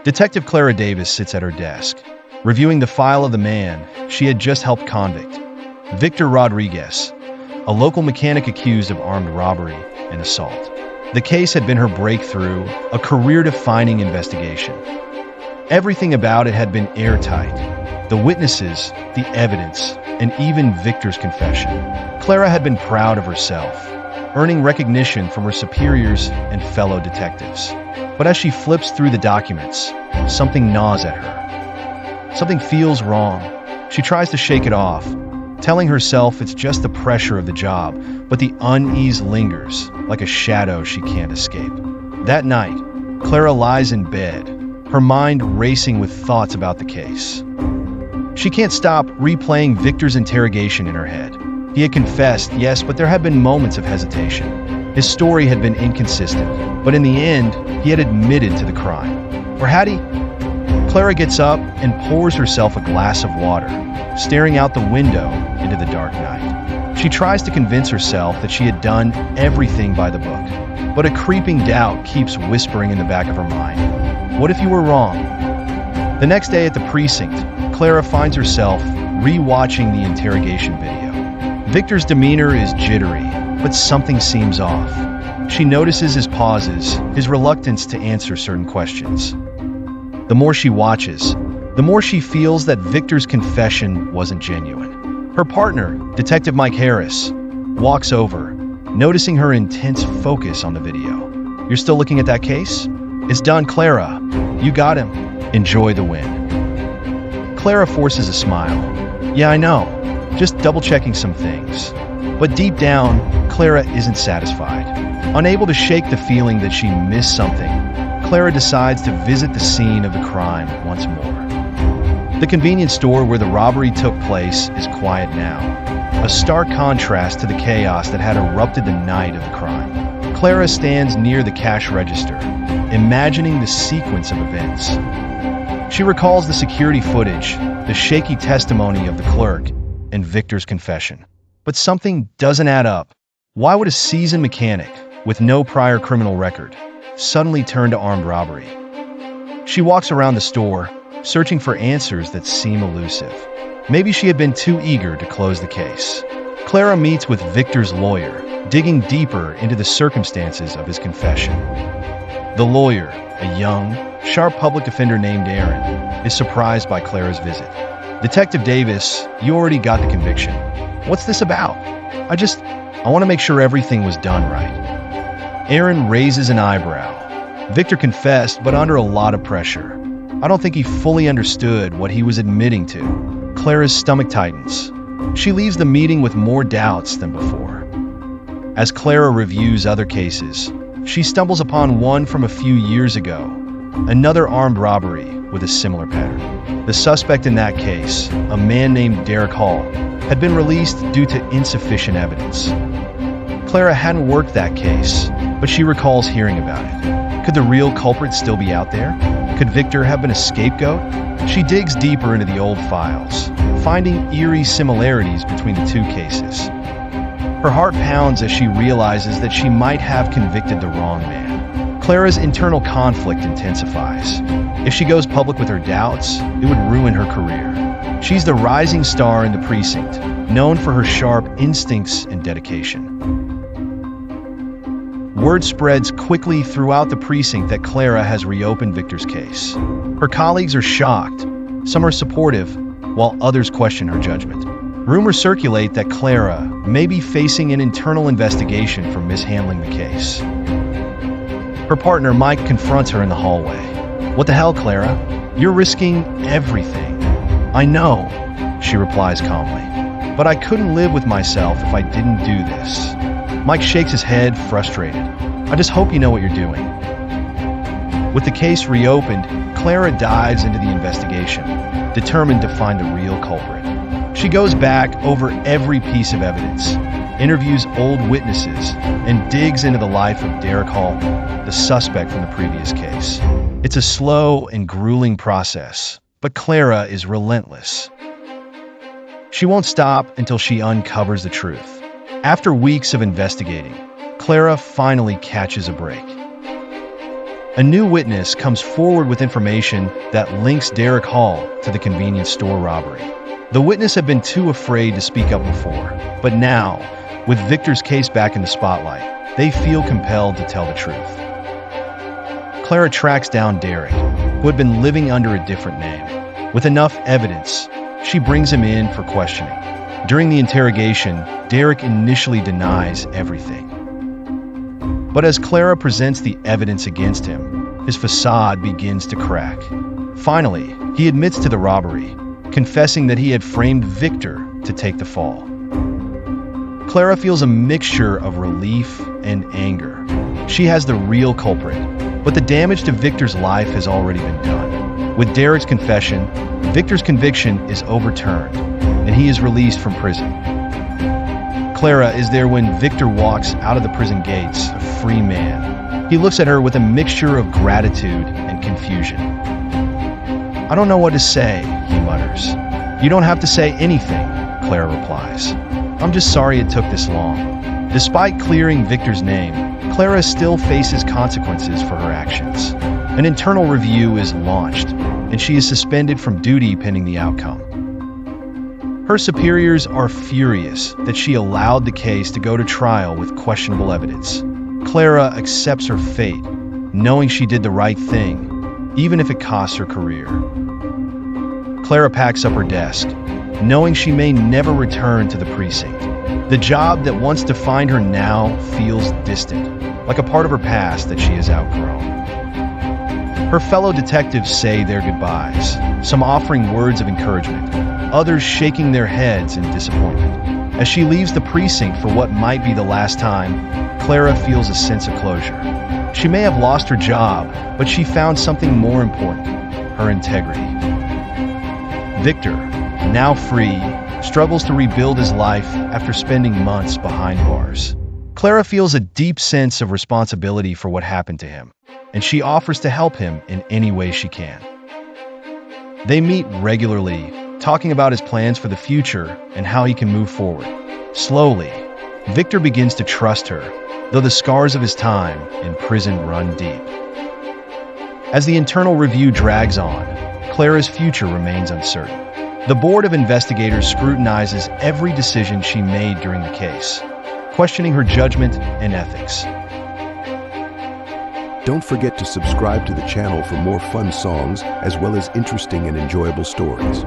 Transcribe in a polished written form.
Detective Clara Davis sits at her desk, reviewing the file of the man she had just helped convict, Victor Rodriguez, a local mechanic accused of armed robbery and assault. The case had been her breakthrough, a career-defining investigation. Everything about it had been airtight. The witnesses, the evidence, and even Victor's confession. Clara had been proud of herself, earning recognition from her superiors and fellow detectives. But as she flips through the documents, something gnaws at her. Something feels wrong. She tries to shake it off, telling herself it's just the pressure of the job, but the unease lingers like a shadow she can't escape. That night, Clara lies in bed, her mind racing with thoughts about the case. She can't stop replaying Victor's interrogation in her head. He had confessed, yes, but there had been moments of hesitation. His story had been inconsistent, but in the end, he had admitted to the crime. Or had he? Clara gets up and pours herself a glass of water, staring out the window into the dark night. She tries to convince herself that she had done everything by the book, but a creeping doubt keeps whispering in the back of her mind. What if you were wrong? The next day at the precinct, Clara finds herself re-watching the interrogation video. Victor's demeanor is jittery, but something seems off. She notices his pauses, his reluctance to answer certain questions. The more she watches, the more she feels that Victor's confession wasn't genuine. Her partner, Detective Mike Harris, walks over, noticing her intense focus on the video. You're still looking at that case? It's done, Clara. You got him. Enjoy the win. Clara forces a smile. Yeah, I know. Just double-checking some things. But deep down, Clara isn't satisfied. Unable to shake the feeling that she missed something, Clara decides to visit the scene of the crime once more. The convenience store where the robbery took place is quiet now, a stark contrast to the chaos that had erupted the night of the crime. Clara stands near the cash register, imagining the sequence of events. She recalls the security footage, the shaky testimony of the clerk, and Victor's confession. But something doesn't add up. Why would a seasoned mechanic, with no prior criminal record, suddenly turn to armed robbery? She walks around the store, searching for answers that seem elusive. Maybe she had been too eager to close the case. Clara meets with Victor's lawyer, digging deeper into the circumstances of his confession. The lawyer, a young, sharp public defender named Aaron, is surprised by Clara's visit. Detective Davis, you already got the conviction. What's this about? I want to make sure everything was done right. Aaron raises an eyebrow. Victor confessed, but under a lot of pressure. I don't think he fully understood what he was admitting to. Clara's stomach tightens. She leaves the meeting with more doubts than before. As Clara reviews other cases, she stumbles upon one from a few years ago, another armed robbery with a similar pattern. The suspect in that case, a man named Derek Hall, had been released due to insufficient evidence. Clara hadn't worked that case, but she recalls hearing about it. Could the real culprit still be out there? Could Victor have been a scapegoat? She digs deeper into the old files, finding eerie similarities between the two cases. Her heart pounds as she realizes that she might have convicted the wrong man. Clara's internal conflict intensifies. If she goes public with her doubts, it would ruin her career. She's the rising star in the precinct, known for her sharp instincts and dedication. Word spreads quickly throughout the precinct that Clara has reopened Victor's case. Her colleagues are shocked. Some are supportive, while others question her judgment. Rumors circulate that Clara may be facing an internal investigation for mishandling the case. Her partner Mike confronts her in the hallway. What the hell, Clara? You're risking everything. I know, she replies calmly. But I couldn't live with myself if I didn't do this. Mike shakes his head, frustrated. I just hope you know what you're doing. With the case reopened, Clara dives into the investigation, determined to find the real culprit. She goes back over every piece of evidence, interviews old witnesses, and digs into the life of Derek Hall, the suspect from the previous case. It's a slow and grueling process, but Clara is relentless. She won't stop until she uncovers the truth. After weeks of investigating, Clara finally catches a break. A new witness comes forward with information that links Derek Hall to the convenience store robbery. The witness had been too afraid to speak up before, but now, with Victor's case back in the spotlight, they feel compelled to tell the truth. Clara tracks down Derek, who had been living under a different name. With enough evidence, she brings him in for questioning. During the interrogation, Derek initially denies everything. But as Clara presents the evidence against him, his facade begins to crack. Finally, he admits to the robbery, confessing that he had framed Victor to take the fall. Clara feels a mixture of relief and anger. She has the real culprit, but the damage to Victor's life has already been done. With Derek's confession, Victor's conviction is overturned, and he is released from prison. Clara is there when Victor walks out of the prison gates, a free man. He looks at her with a mixture of gratitude and confusion. "I don't know what to say," he mutters. "You don't have to say anything," Clara replies. "I'm just sorry it took this long." Despite clearing Victor's name, Clara still faces consequences for her actions. An internal review is launched, and she is suspended from duty pending the outcome. Her superiors are furious that she allowed the case to go to trial with questionable evidence. Clara accepts her fate, knowing she did the right thing, even if it costs her career. Clara packs up her desk, knowing she may never return to the precinct. The job that once defined her now feels distant, like a part of her past that she has outgrown. Her fellow detectives say their goodbyes, some offering words of encouragement, others shaking their heads in disappointment. As she leaves the precinct for what might be the last time, Clara feels a sense of closure. She may have lost her job, but she found something more important, her integrity. Victor, now free, struggles to rebuild his life after spending months behind bars. Clara feels a deep sense of responsibility for what happened to him, and she offers to help him in any way she can. They meet regularly, talking about his plans for the future and how he can move forward. Slowly, Victor begins to trust her, though the scars of his time in prison run deep. As the internal review drags on, Clara's future remains uncertain. The board of investigators scrutinizes every decision she made during the case, questioning her judgment and ethics. Don't forget to subscribe to the channel for more fun songs as well as interesting and enjoyable stories.